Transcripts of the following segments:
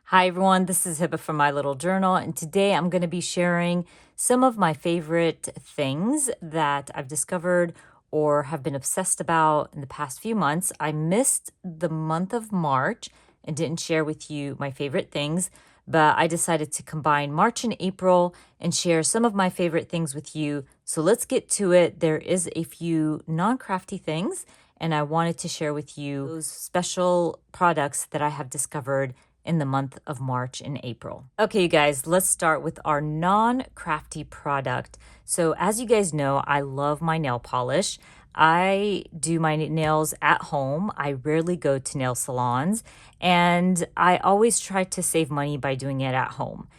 Hi everyone, this is Hiba from My Little Journal, and today I'm going to be sharing some of my favorite things that I've discovered or have been obsessed about in the past few months. I missed the month of March and didn't share with you my favorite things, but I decided to combine March and April and share some of my favorite things with you. So let's get to it. There is a few non-crafty things, and I wanted to share with you those special products that I have discovered in the month of March and April. Okay, you guys, let's start with our non-crafty product. So as you guys know, I love my nail polish. I do my nails at home. I rarely go to nail salons, and I always try to save money by doing it at home.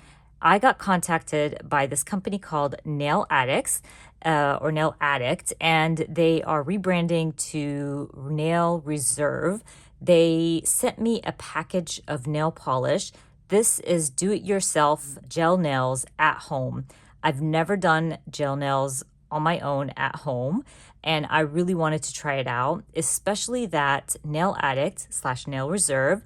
I got contacted by this company called Nail Addicts, or Nail Addict, and they are rebranding to Nail Reserve. They sent me a package of nail polish. This is do-it-yourself gel nails at home. I've never done gel nails on my own at home, and I really wanted to try it out, especially that Nail Addict / Nail Reserve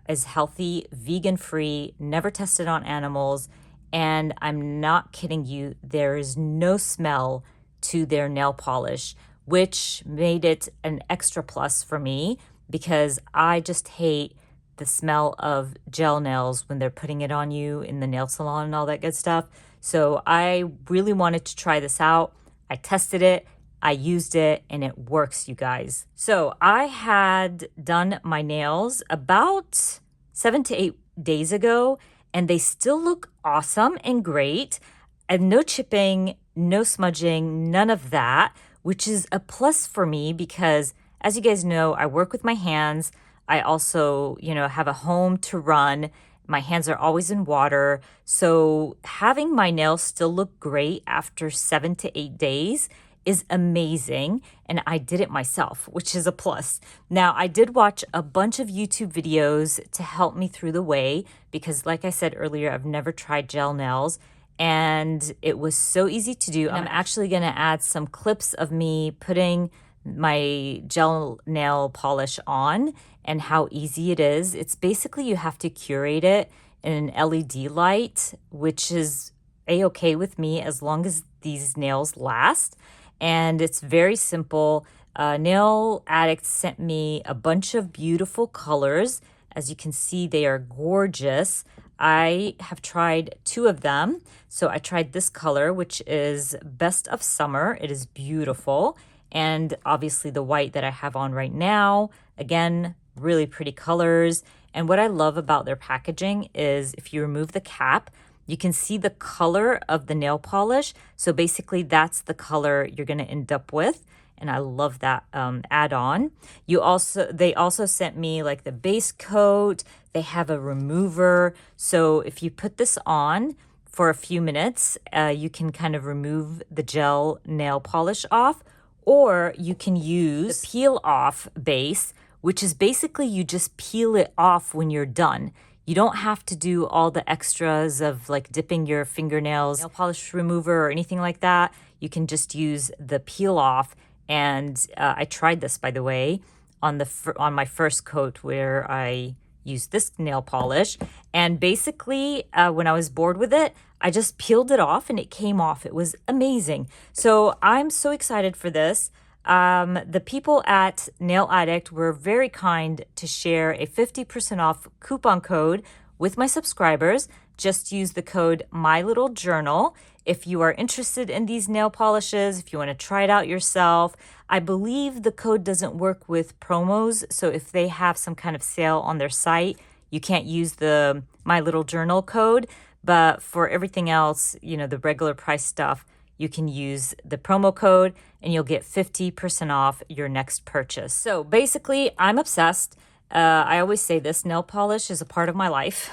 is healthy, vegan-free, never tested on animals, and I'm not kidding you, there is no smell to their nail polish, which made it an extra plus for me because I just hate the smell of gel nails when they're putting it on you in the nail salon and all that good stuff. So I really wanted to try this out. I tested it, I used it, and it works, you guys. So I had done my nails about 7 to 8 days ago, and they still look awesome and great, and no chipping, no smudging, none of that, which is a plus for me because, as you guys know, I work with my hands. I also, have a home to run. My hands are always in water. So having my nails still look great after 7 to 8 days is amazing. And I did it myself, which is a plus. Now, I did watch a bunch of YouTube videos to help me through the way because, like I said earlier, I've never tried gel nails. And it was so easy to do. I'm actually going to add some clips of me putting my gel nail polish on and how easy it is. It's basically you have to curate it in an LED light, which is a-okay with me as long as these nails last. And it's very simple. Nail Addict sent me a bunch of beautiful colors. As you can see, they are gorgeous. I have tried 2 of them. So I tried this color, which is Best of Summer. It is beautiful. And obviously the white that I have on right now, again, really pretty colors. And what I love about their packaging is if you remove the cap, you can see the color of the nail polish. So basically that's the color you're going to end up with. And I love that add-on. They also sent me like the base coat. They have a remover. So if you put this on for a few minutes, you can kind of remove the gel nail polish off, or you can use the peel off base, which is basically you just peel it off when you're done. You don't have to do all the extras of like dipping your fingernails, nail polish remover or anything like that. You can just use the peel off. And I tried this, by the way, on my first coat where I used this nail polish. And basically, when I was bored with it, I just peeled it off and it came off. It was amazing. So I'm so excited for this. The people at Nail Addict were very kind to share a 50% off coupon code with my subscribers. Just use the code MyLittleJournal if you are interested in these nail polishes, if you want to try it out yourself. I believe the code doesn't work with promos, so if they have some kind of sale on their site, you can't use the My Little Journal code. But for everything else, the regular price stuff, you can use the promo code and you'll get 50% off your next purchase. So basically, I'm obsessed. I always say this, nail polish is a part of my life.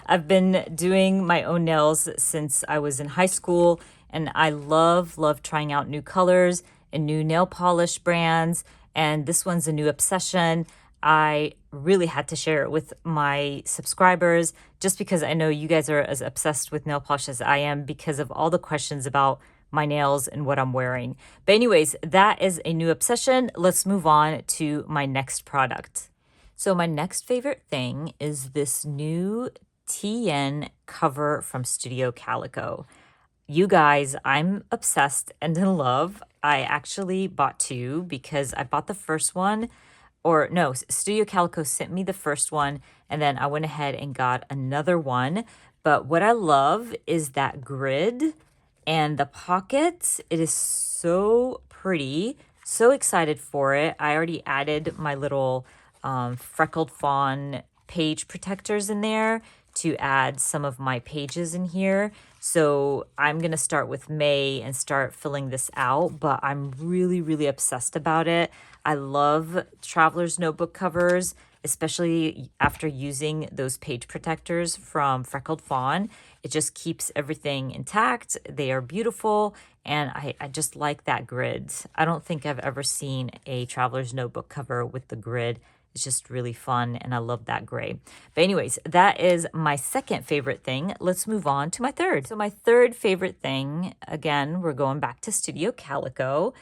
I've been doing my own nails since I was in high school, and I love trying out new colors and new nail polish brands. And this one's a new obsession. I really had to share it with my subscribers just because I know you guys are as obsessed with nail polish as I am because of all the questions about my nails and what I'm wearing. But anyways, that is a new obsession. Let's move on to my next product. So my next favorite thing is this new TN cover from Studio Calico. You guys, I'm obsessed and in love. I actually bought two because I bought the first one, or no, Studio Calico sent me the first one, and then I went ahead and got another one. But what I love is that grid and the pockets. It is so pretty. So excited for it. I already added my little freckled fawn page protectors in there to add some of my pages in here. So I'm going to start with May and start filling this out, but I'm really, really obsessed about it. I love traveler's notebook covers, especially after using those page protectors from Freckled Fawn. It just keeps everything intact. They are beautiful, and I just like that grid. I don't think I've ever seen a traveler's notebook cover with the grid. It's just really fun, and I love that gray. But anyways, that is my second favorite thing. Let's move on to my third. So my third favorite thing, again, we're going back to Studio Calico.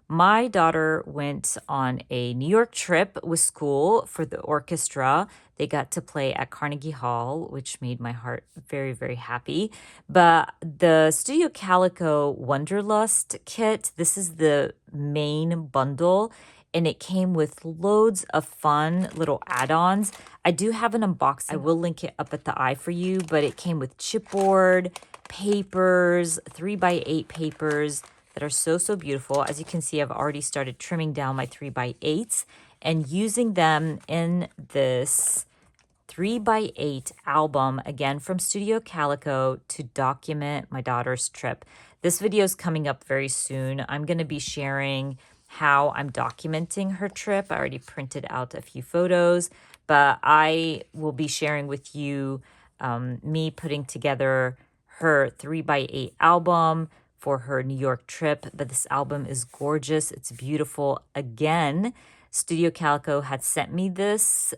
My daughter went on a New York trip with school for the orchestra. They got to play at Carnegie Hall, which made my heart very, very happy. But the Studio Calico Wonderlust Kit, this is the main bundle, and it came with loads of fun little add-ons. I do have an unboxing. I will link it up at the eye for you, but it came with chipboard, papers, 3x8 papers that are so, so beautiful. As you can see, I've already started trimming down my 3x8s and using them in this 3x8 album, again from Studio Calico, to document my daughter's trip. This video is coming up very soon. I'm going to be sharing how I'm documenting her trip. I already printed out a few photos, but I will be sharing with you me putting together her 3x8 album for her New York trip. But this album is gorgeous. It's beautiful. Again, Studio Calico had sent me this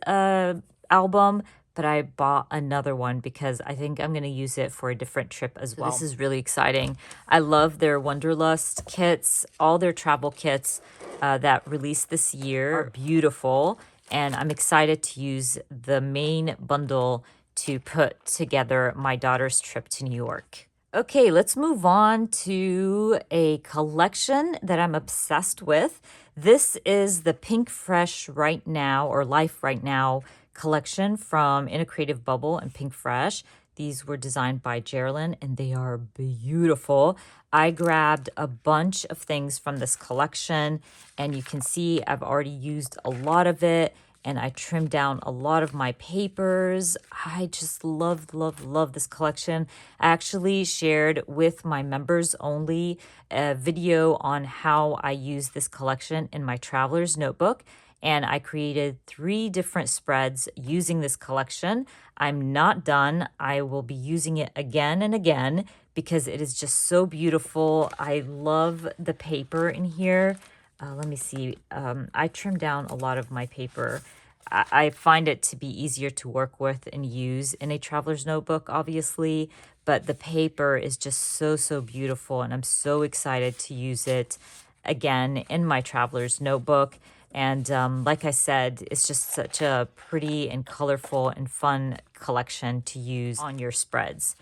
album, but I bought another one because I think I'm going to use it for a different trip as well. This is really exciting. I love their Wonderlust kits. All their travel kits that released this year are beautiful, and I'm excited to use the main bundle to put together my daughter's trip to New York. Okay, let's move on to a collection that I'm obsessed with. This is the Pink Fresh Right Now, or Life Right Now collection from In a Creative Bubble and Pink Fresh. These were designed by Geraldine, and they are beautiful. I grabbed a bunch of things from this collection, and you can see I've already used a lot of it, and I trimmed down a lot of my papers. I just love, love, love this collection. I actually shared with my members only a video on how I use this collection in my traveler's notebook, and I created 3 different spreads using this collection. I'm not done. I will be using it again and again because it is just so beautiful. I love the paper in here. Let me see. I trimmed down a lot of my paper. I find it to be easier to work with and use in a traveler's notebook, obviously, but the paper is just so, so beautiful, and I'm so excited to use it again in my traveler's notebook. And like I said, it's just such a pretty and colorful and fun collection to use on your spreads.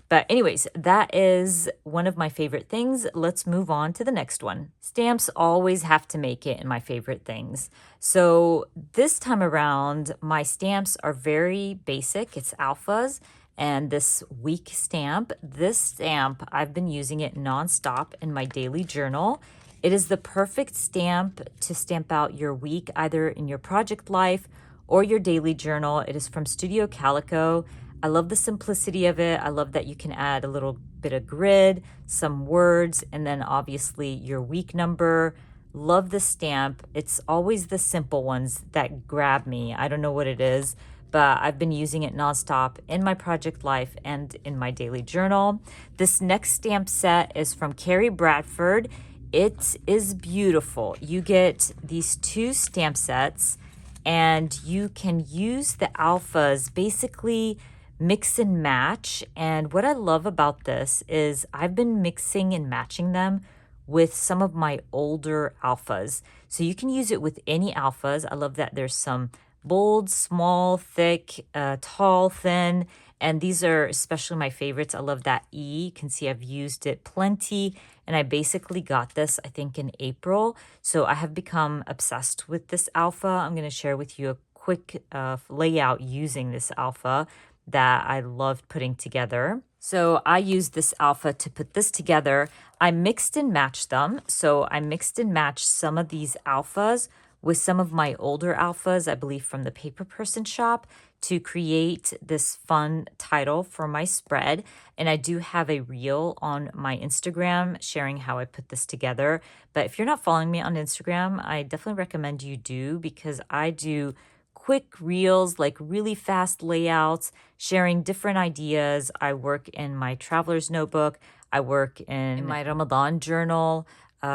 But anyways, that is one of my favorite things. Let's move on to the next one. Stamps always have to make it in my favorite things. So this time around, my stamps are very basic. It's alphas and this week stamp. This stamp, I've been using it nonstop in my daily journal. It is the perfect stamp to stamp out your week, either in your project life or your daily journal. It is from Studio Calico. I love the simplicity of it. I love that you can add a little bit of grid, some words, and then obviously your week number. Love the stamp. It's always the simple ones that grab me. I don't know what it is, but I've been using it nonstop in my project life and in my daily journal. This next stamp set is from Carrie Bradford. It is beautiful. You get these 2 stamp sets, and you can use the alphas basically mix and match. And what I love about this is I've been mixing and matching them with some of my older alphas. So you can use it with any alphas. I love that there's some bold, small, thick, tall, thin, and these are especially my favorites. I love that E. You can see I've used it plenty, and I basically got this, I think, in April. So I have become obsessed with this alpha. I'm going to share with you a quick layout using this alpha that I loved putting together. So I used this alpha to put this together. I mixed and matched them. So I mixed and matched some of these alphas with some of my older alphas, I believe from the Paper Person shop, to create this fun title for my spread. And I do have a reel on my Instagram sharing how I put this together. But if you're not following me on Instagram, I definitely recommend you do, because I do quick reels, like really fast layouts, sharing different ideas. I work in my traveler's notebook. I work in my Ramadan journal.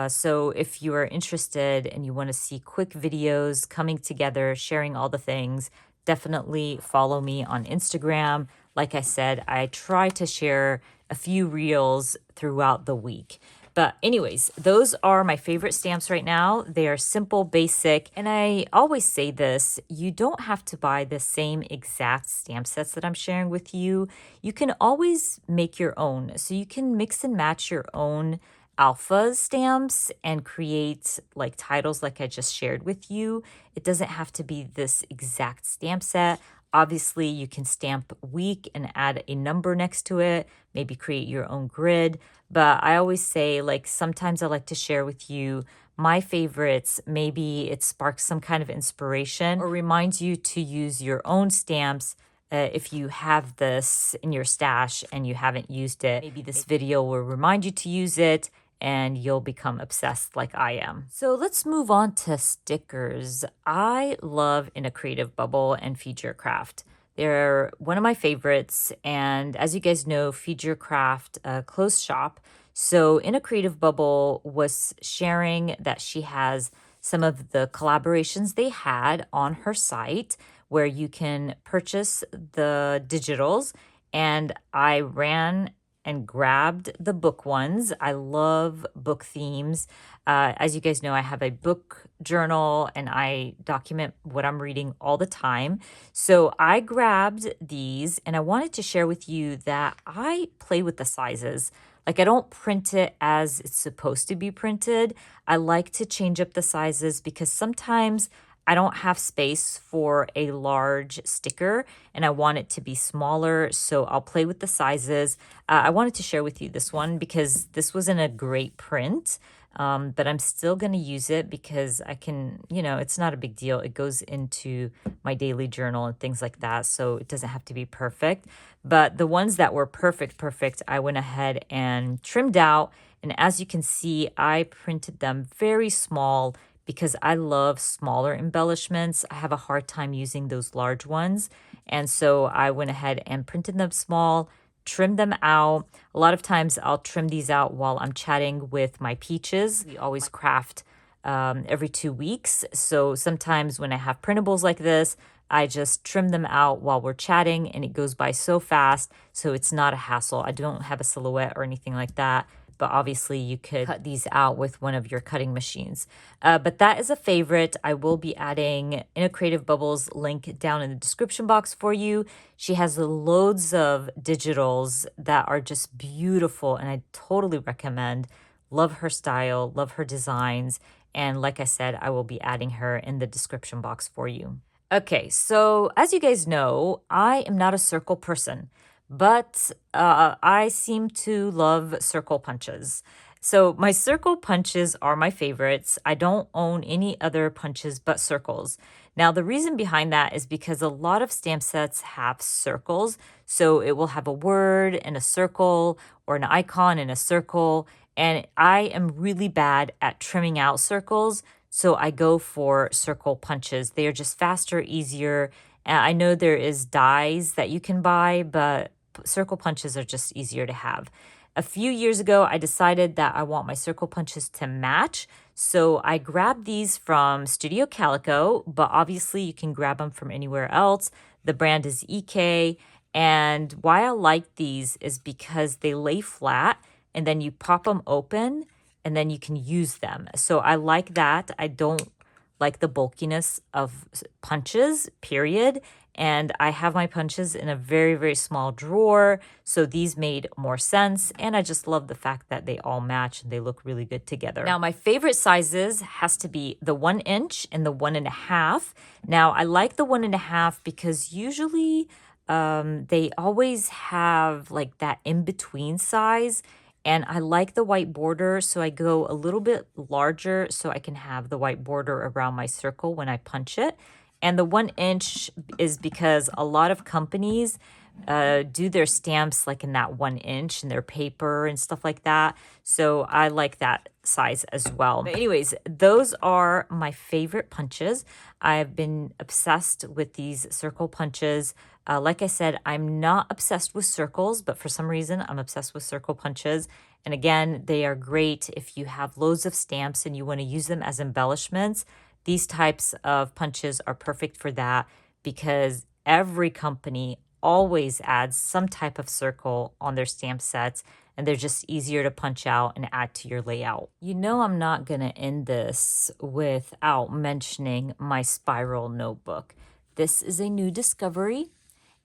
So if you are interested and you want to see quick videos coming together, sharing all the things, definitely follow me on Instagram. Like I said, I try to share a few reels throughout the week. But anyways, those are my favorite stamps right now. They are simple, basic, and I always say this, you don't have to buy the same exact stamp sets that I'm sharing with you. You can always make your own. So you can mix and match your own alpha stamps and create like titles like I just shared with you. It doesn't have to be this exact stamp set. Obviously, you can stamp week and add a number next to it, maybe create your own grid. But I always say, like, sometimes I like to share with you my favorites. Maybe it sparks some kind of inspiration or reminds you to use your own stamps if you have this in your stash and you haven't used it. Maybe this video will remind you to use it and you'll become obsessed like I am. So let's move on to stickers. I love In a Creative Bubble and Feed Your Craft. They're one of my favorites, and as you guys know, Feed Your Craft closed shop. So In a Creative Bubble was sharing that she has some of the collaborations they had on her site where you can purchase the digitals, and I ran and grabbed the book ones. I love book themes. As you guys know, I have a book journal and I document what I'm reading all the time. So I grabbed these and I wanted to share with you that I play with the sizes. Like, I don't print it as it's supposed to be printed. I like to change up the sizes because sometimes I don't have space for a large sticker and I want it to be smaller, so I'll play with the sizes. I wanted to share with you this one because this wasn't a great print, but I'm still going to use it because I can, it's not a big deal. It goes into my daily journal and things like that, so it doesn't have to be perfect. But the ones that were perfect, I went ahead and trimmed out. And as you can see, I printed them very small because I love smaller embellishments. I have a hard time using those large ones. And so I went ahead and printed them small, trimmed them out. A lot of times I'll trim these out while I'm chatting with my peaches. We always craft every 2 weeks. So sometimes when I have printables like this, I just trim them out while we're chatting and it goes by so fast. So it's not a hassle. I don't have a silhouette or anything like that. But obviously you could cut these out with one of your cutting machines. But that is a favorite. I will be adding In a Creative Bubbles link down in the description box for you. She has loads of digitals that are just beautiful and I totally recommend. Love her style, love her designs. And like I said, I will be adding her in the description box for you. Okay, so as you guys know, I am not a circle person. But I seem to love circle punches. So my circle punches are my favorites. I don't own any other punches but circles. Now, the reason behind that is because a lot of stamp sets have circles. So it will have a word and a circle or an icon and a circle. And I am really bad at trimming out circles. So I go for circle punches. They are just faster, easier. I know there is dies that you can buy, but circle punches are just easier to have. A few years ago, I decided that I want my circle punches to match. So I grabbed these from Studio Calico, but obviously you can grab them from anywhere else. The brand is EK. And why I like these is because they lay flat and then you pop them open and then you can use them. So I like that. I don't like the bulkiness of punches, period. And I have my punches in a very, very small drawer. So these made more sense. And I just love the fact that they all match and they look really good together. Now, my favorite sizes has to be the 1 inch and the 1.5. Now, I like the 1.5 because usually they always have like that in-between size. And I like the white border, so I go a little bit larger so I can have the white border around my circle when I punch it. And the 1 inch is because a lot of companies do their stamps like in that 1 inch in their paper and stuff like that. So I like that size as well. But anyways, those are my favorite punches. I've been obsessed with these circle punches. Like I said, I'm not obsessed with circles, but for some reason I'm obsessed with circle punches. And again, they are great if you have loads of stamps and you want to use them as embellishments. These types of punches are perfect for that because every company always adds some type of circle on their stamp sets, and they're just easier to punch out and add to your layout. You know, I'm not going to end this without mentioning my spiral notebook. This is a new discovery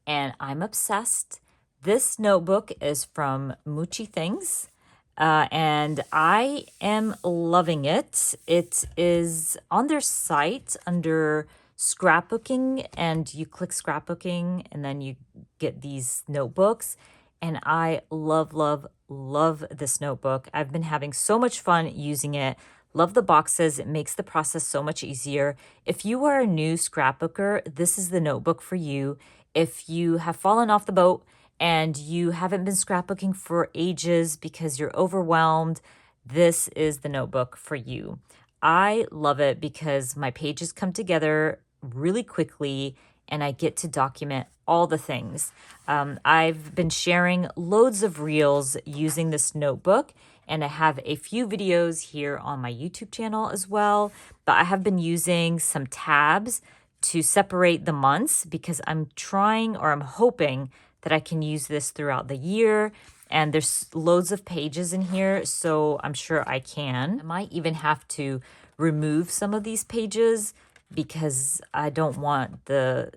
and I'm obsessed. This notebook is from Moochie Things. And I am loving it. It is on their site under scrapbooking, and you click scrapbooking and then you get these notebooks. And I love, love, love this notebook. I've been having so much fun using it. Love the boxes. It makes the process so much easier. If you are a new scrapbooker, this is the notebook for you. If you have fallen off the boat and you haven't been scrapbooking for ages because you're overwhelmed, this is the notebook for you. I love it because my pages come together really quickly and I get to document all the things. I've been sharing loads of reels using this notebook, and I have a few videos here on my YouTube channel as well, but I have been using some tabs to separate the months because I'm trying, or I'm hoping, that I can use this throughout the year. And there's loads of pages in here, so I'm sure I can. I might even have to remove some of these pages because I don't want the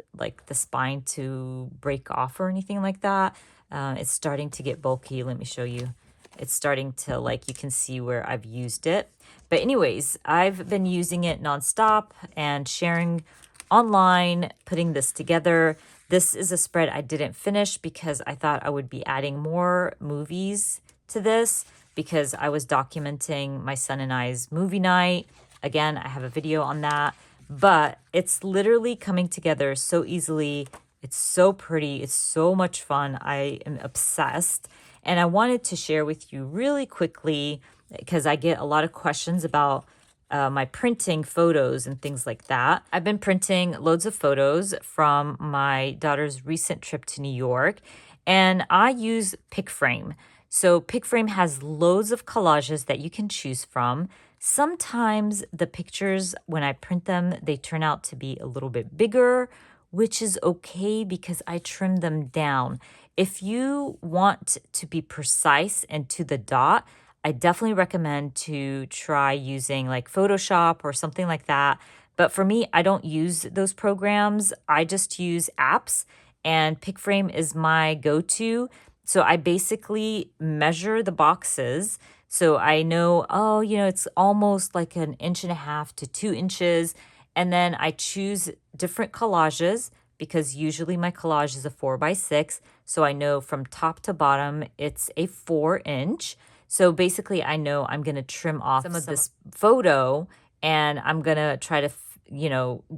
spine to break off or anything like that. It's starting to get bulky. Let me show you. It's starting to, like, you can see where I've used it. But anyways, I've been using it nonstop and sharing online, putting this together. This is a spread I didn't finish because I thought I would be adding more movies to this because I was documenting my son and I's movie night. Again, I have a video on that, but it's literally coming together so easily. It's so pretty. It's so much fun. I am obsessed. And I wanted to share with you really quickly because I get a lot of questions about my printing photos and things like that. I've been printing loads of photos from my daughter's recent trip to New York, and I use PicFrame. So PicFrame has loads of collages that you can choose from. Sometimes the pictures, when I print them, they turn out to be a little bit bigger, which is okay because I trim them down. If you want to be precise and to the dot, I definitely recommend to try using like Photoshop or something like that. But for me, I don't use those programs. I just use apps, and PicFrame is my go-to. So I basically measure the boxes. So I know, oh, it's almost like 1.5 to 2 inches. And then I choose different collages because usually my collage is a 4x6. So I know from top to bottom, it's a 4-inch. So basically, I know I'm going to trim off some of this photo and I'm going to try to,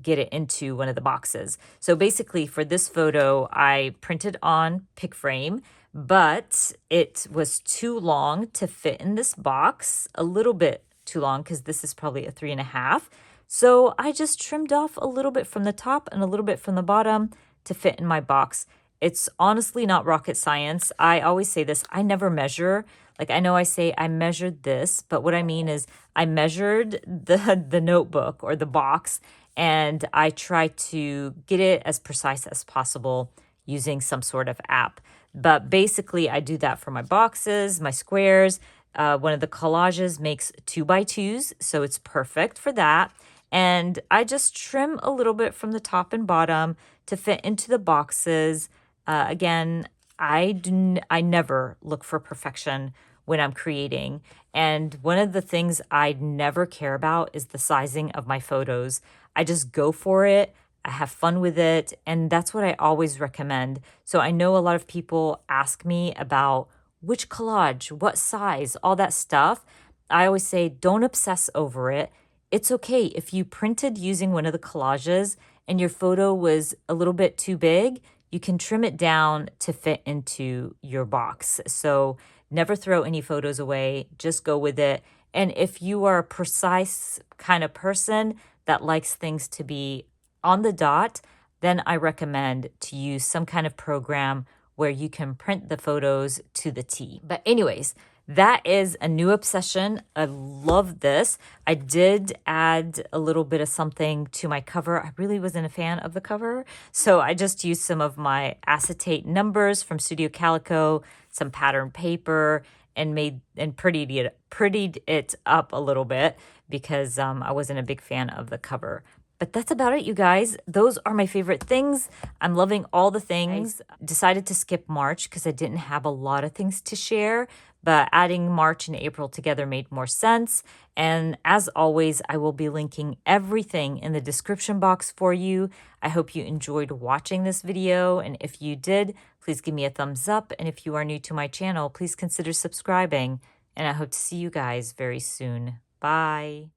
get it into one of the boxes. So basically, for this photo, I printed on PicFrame, but it was too long to fit in this box, a little bit too long because this is probably a 3.5. So I just trimmed off a little bit from the top and a little bit from the bottom to fit in my box. It's honestly not rocket science. I always say this, I never measure. Like, I know I say I measured this, but what I mean is I measured the notebook or the box, and I try to get it as precise as possible using some sort of app. But basically, I do that for my boxes, my squares. One of the collages makes 2x2s, so it's perfect for that. And I just trim a little bit from the top and bottom to fit into the boxes. Again, I never look for perfection when I'm creating. And one of the things I never care about is the sizing of my photos. I just go for it. I have fun with it. And that's what I always recommend. So I know a lot of people ask me about which collage, what size, all that stuff. I always say, don't obsess over it. It's okay if you printed using one of the collages and your photo was a little bit too big, you can trim it down to fit into your box. So never throw any photos away, just go with it. And if you are a precise kind of person that likes things to be on the dot, then I recommend to use some kind of program where you can print the photos to the T. But anyways, that is a new obsession. I love this. I did add a little bit of something to my cover. I really wasn't a fan of the cover, so I just used some of my acetate numbers from Studio Calico, some pattern paper, and prettied it up a little bit because I wasn't a big fan of the cover. But that's about it, you guys. Those are my favorite things. I'm loving all the things. Decided to skip March because I didn't have a lot of things to share, but adding March and April together made more sense. And as always, I will be linking everything in the description box for you. I hope you enjoyed watching this video. And if you did, please give me a thumbs up. And if you are new to my channel, please consider subscribing. And I hope to see you guys very soon. Bye.